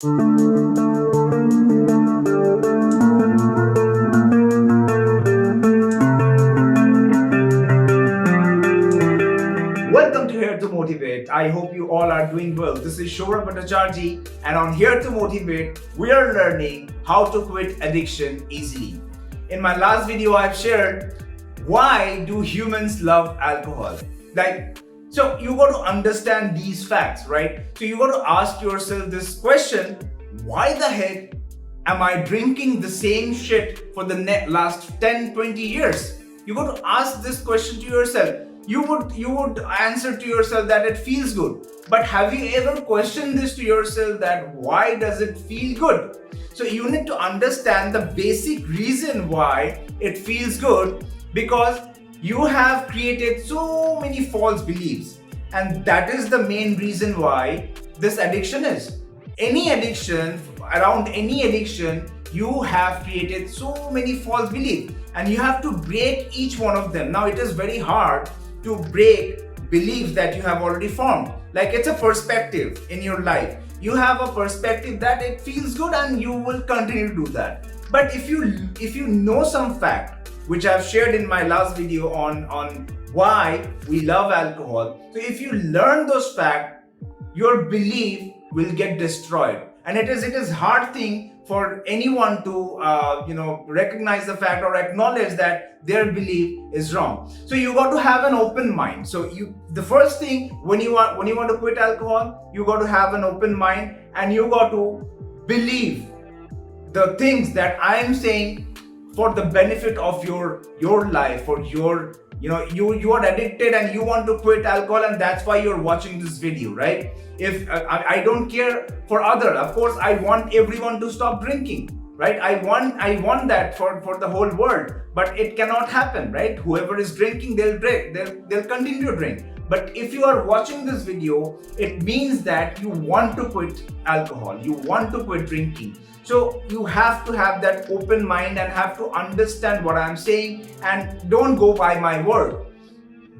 Welcome to Here to Motivate. I hope you all are doing well. This is Shourabh Bhattacharjee, and on Here to Motivate, we are learning how to quit addiction easily. In my last video, I've shared why do humans love alcohol? So you got to understand these facts, right? So you got to ask yourself this question: why the heck am I drinking the same shit for the last 10, 20 years? You got to ask this question to yourself. You would answer to yourself that it feels good. But have you ever questioned this to yourself, that why does it feel good? So you need to understand the basic reason why it feels good, because you have created so many false beliefs, and that is the main reason why this addiction is. Around any addiction, you have created so many false beliefs, and you have to break each one of them. Now, it is very hard to break beliefs that you have already formed. Like, it's a perspective in your life. You have a perspective that it feels good, and you will continue to do that. But if you know some fact, which I've shared in my last video on why we love alcohol, so if you learn those facts, your belief will get destroyed. And it is hard thing for anyone to recognize the fact or acknowledge that their belief is wrong. So you got to have an open mind. So the first thing, when you want to quit alcohol, you got to have an open mind, and you got to believe the things that I am saying for the benefit of your life, or you are addicted and you want to quit alcohol, and that's why you're watching this video, right? If I don't care for other, of course I want everyone to stop drinking, right? I want that for the whole world, but it cannot happen, right? Whoever is drinking, they'll continue to drink. But if you are watching this video, it means that you want to quit alcohol, you want to quit drinking. So you have to have that open mind and have to understand what I'm saying, and don't go by my word.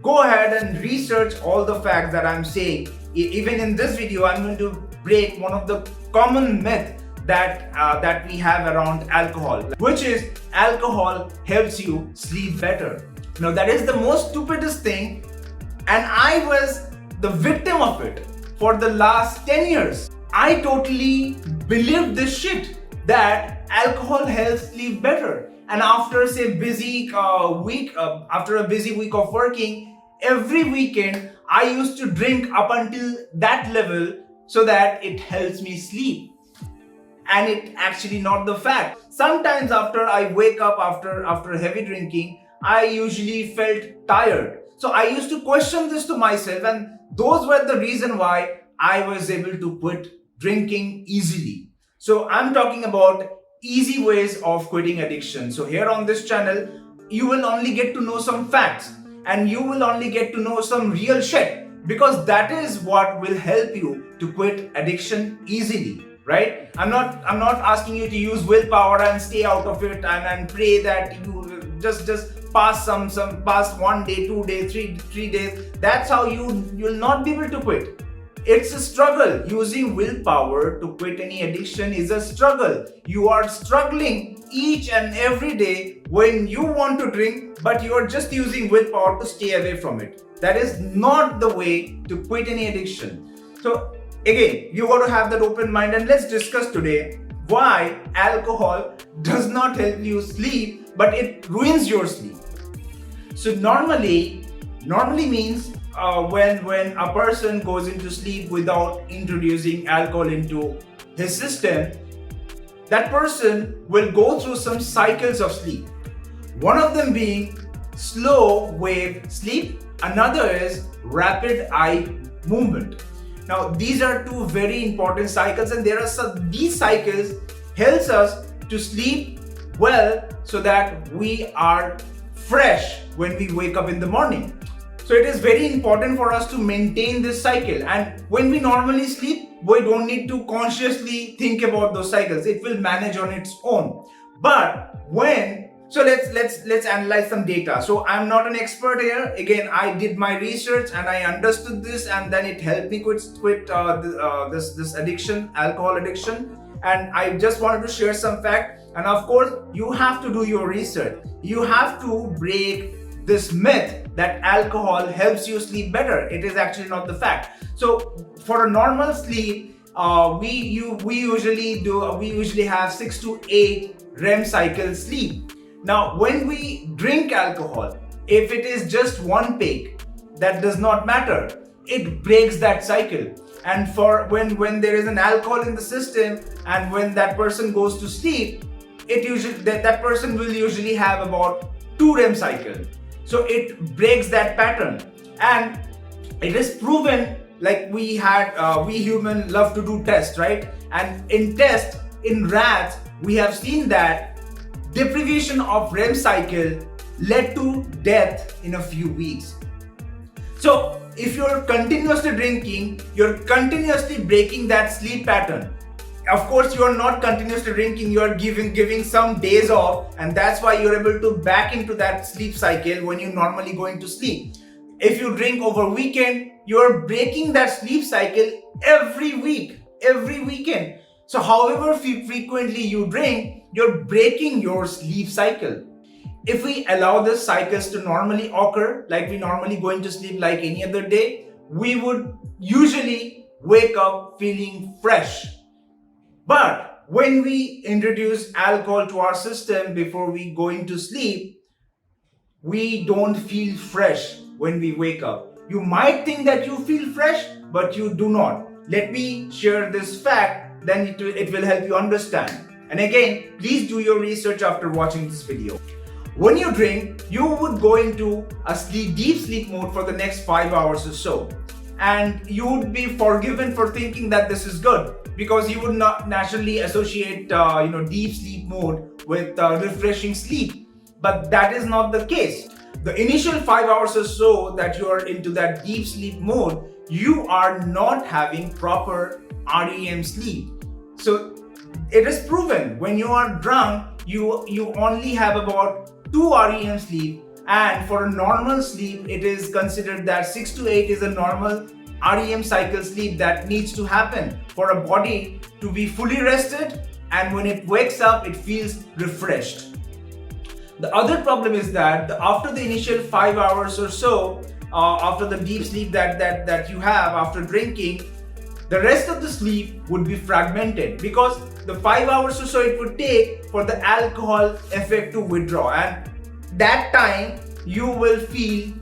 Go ahead and research all the facts that I'm saying. Even in this video, I'm going to break one of the common myths that we have around alcohol, which is alcohol helps you sleep better. Now, that is the most stupidest thing, and I was the victim of it for the last 10 years. I totally believed this shit, that alcohol helps sleep better. And after a busy week of working, every weekend I used to drink up until that level so that it helps me sleep. And it actually not the fact. Sometimes after I wake up after heavy drinking, I usually felt tired. So I used to question this to myself, and those were the reason why I was able to quit drinking easily. So I'm talking about easy ways of quitting addiction. So here on this channel, you will only get to know some facts, and you will only get to know some real shit, because that is what will help you to quit addiction easily, right? I'm not asking you to use willpower and stay out of it and pray that you just pass pass 1 day, 2 days, 3 days. That's how you'll not be able to quit. It's a struggle. Using willpower to quit any addiction is a struggle. You are struggling each and every day when you want to drink, but you are just using willpower to stay away from it. That is not the way to quit any addiction. So again, you got to have that open mind, and let's discuss today why alcohol does not help you sleep, but it ruins your sleep. So normally means when a person goes into sleep without introducing alcohol into his system, that person will go through some cycles of sleep. One of them being slow wave sleep, another is rapid eye movement. Now, these are two very important cycles, and these cycles helps us to sleep well, so that we are fresh when we wake up in the morning. So it is very important for us to maintain this cycle, and when we normally sleep, we don't need to consciously think about those cycles. It will manage on its own. But when So let's analyze some data. So I'm not an expert here. Again, I did my research and I understood this, and then it helped me quit this addiction, alcohol addiction. And I just wanted to share some fact. And of course, you have to do your research. You have to break this myth that alcohol helps you sleep better. It is actually not the fact. So for a normal sleep, we usually have 6 to 8 REM cycle sleep. Now, when we drink alcohol, if it is just one peg, that does not matter. It breaks that cycle. And for when there is an alcohol in the system, and when that person goes to sleep, that person will usually have about 2 REM cycle. So it breaks that pattern, and it is proven. Like we human love to do tests, right? And in rats, we have seen that deprivation of REM cycle led to death in a few weeks. So if you're continuously drinking, you're continuously breaking that sleep pattern. Of course, you're not continuously drinking, you're giving some days off, and that's why you're able to back into that sleep cycle when you're normally going to sleep. If you drink over weekend, you're breaking that sleep cycle every weekend. So however frequently you drink, you're breaking your sleep cycle. If we allow these cycles to normally occur, like we normally going to sleep like any other day, we would usually wake up feeling fresh. But when we introduce alcohol to our system before we go into sleep, we don't feel fresh when we wake up. You might think that you feel fresh, but you do not. Let me share this fact, then it will help you understand. And again, please do your research after watching this video. When you drink, you would go into a deep sleep mode for the next 5 hours or so. And you would be forgiven for thinking that this is good, because you would not naturally associate deep sleep mode with refreshing sleep. But that is not the case. The initial 5 hours or so that you are into that deep sleep mode, you are not having proper REM sleep. So it is proven when you are drunk, you only have about 2 REM sleep, and for a normal sleep, it is considered that 6 to 8 is a normal REM cycle sleep that needs to happen for a body to be fully rested, and when it wakes up, it feels refreshed. The other problem is that after the initial 5 hours or so, after the deep sleep that you have after drinking, the rest of the sleep would be fragmented, because the 5 hours or so it would take for the alcohol effect to withdraw, and that time you will feel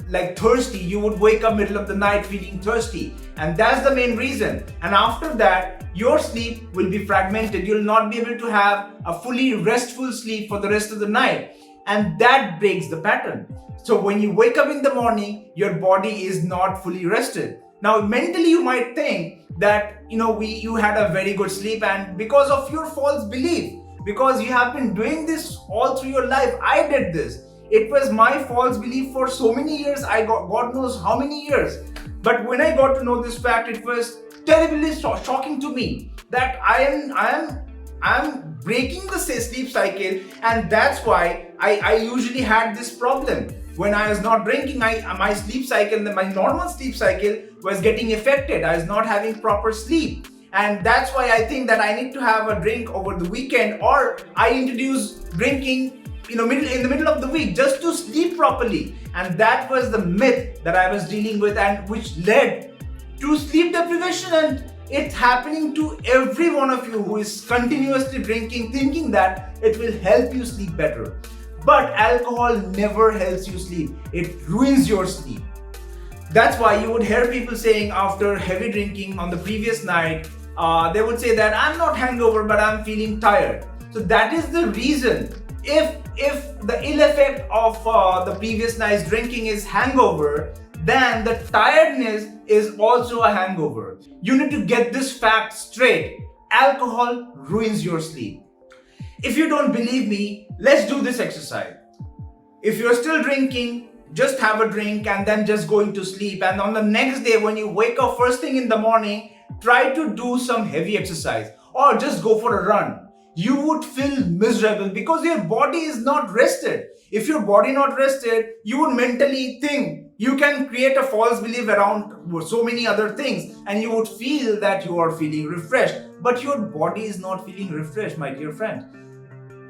like thirsty. You would wake up middle of the night feeling thirsty, and that's the main reason. And after that, your sleep will be fragmented. You'll not be able to have a fully restful sleep for the rest of the night, and that breaks the pattern. So when you wake up in the morning, your body is not fully rested. Now mentally you might think that you had a very good sleep, and because of your false belief, because you have been doing this all through your life. I did this. It was my false belief for so many years. I got God knows how many years. But when I got to know this fact, it was terribly shocking to me that I am breaking the sleep cycle, and that's why I usually had this problem. When I was not drinking, my sleep cycle, my normal sleep cycle was getting affected. I was not having proper sleep. And that's why I think that I need to have a drink over the weekend, or I introduce drinking in the middle of the week just to sleep properly. And that was the myth that I was dealing with, and which led to sleep deprivation. And it's happening to every one of you who is continuously drinking, thinking that it will help you sleep better. But alcohol never helps you sleep. It ruins your sleep. That's why you would hear people saying after heavy drinking on the previous night, they would say that I'm not hungover, but I'm feeling tired. So that is the reason. If the ill effect of the previous night's drinking is hangover, then the tiredness is also a hangover. You need to get this fact straight. Alcohol ruins your sleep. If you don't believe me, let's do this exercise. If you're still drinking, just have a drink and then just going to sleep. And on the next day, when you wake up first thing in the morning, try to do some heavy exercise or just go for a run. you would feel miserable because your body is not rested. If your body not rested, you would mentally think, you can create a false belief around so many other things, and you would feel that you are feeling refreshed, but your body is not feeling refreshed, my dear friend.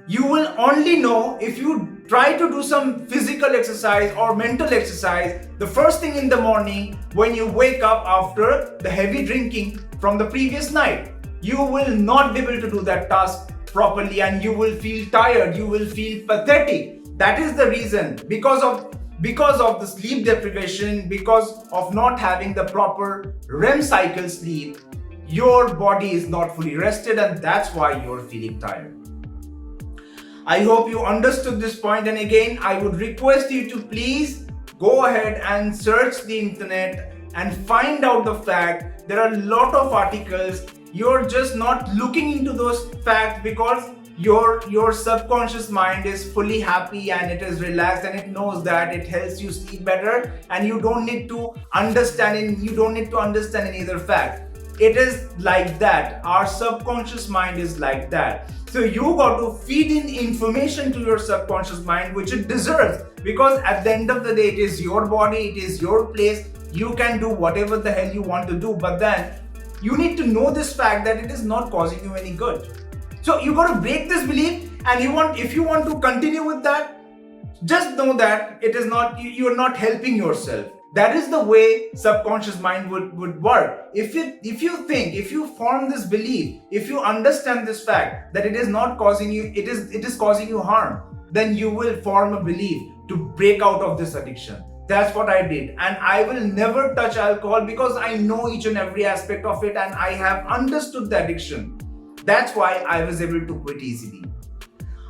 You will only know if you try to do some physical exercise or mental exercise the first thing in the morning when you wake up after the heavy drinking from the previous night. You will not be able to do that task properly, and you will feel tired, you will feel pathetic. That is the reason, because of the sleep deprivation, because of not having the proper REM cycle sleep, your body is not fully rested, and that's why you're feeling tired. I hope you understood this point, and again, I would request you to please go ahead and search the internet and find out the fact. There are a lot of articles. You're just not looking into those facts because your subconscious mind is fully happy and it is relaxed and it knows that it helps you sleep better, and you don't need to understand any other fact. It is like that. Our subconscious mind is like that. So you got to feed in information to your subconscious mind which it deserves, because at the end of the day, it is your body, it is your place. You can do whatever the hell you want to do, but then you need to know this fact that it is not causing you any good. So you got to break this belief, and if you want to continue with that, just know that it is not, you are not helping yourself. That is the way subconscious mind would work. If you form this belief, if you understand this fact that it is not causing you, it is causing you harm, then you will form a belief to break out of this addiction. That's what I did, and I will never touch alcohol because I know each and every aspect of it, and I have understood the addiction. That's why I was able to quit easily.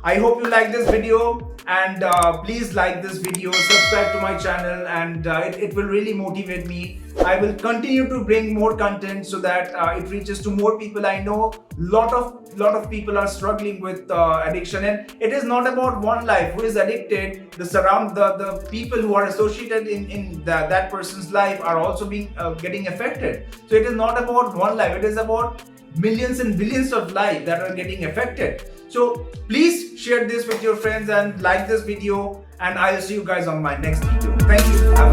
I hope you like this video, and please like this video, subscribe to my channel, and it will really motivate me. I will continue to bring more content so that it reaches to more people. I know lot of people are struggling with addiction, and it is not about one life who is addicted. The people who are associated in that person's life are also getting affected. So it is not about one life, it is about millions and billions of lives that are getting affected. So please share this with your friends and like this video, and I'll see you guys on my next video. Thank you.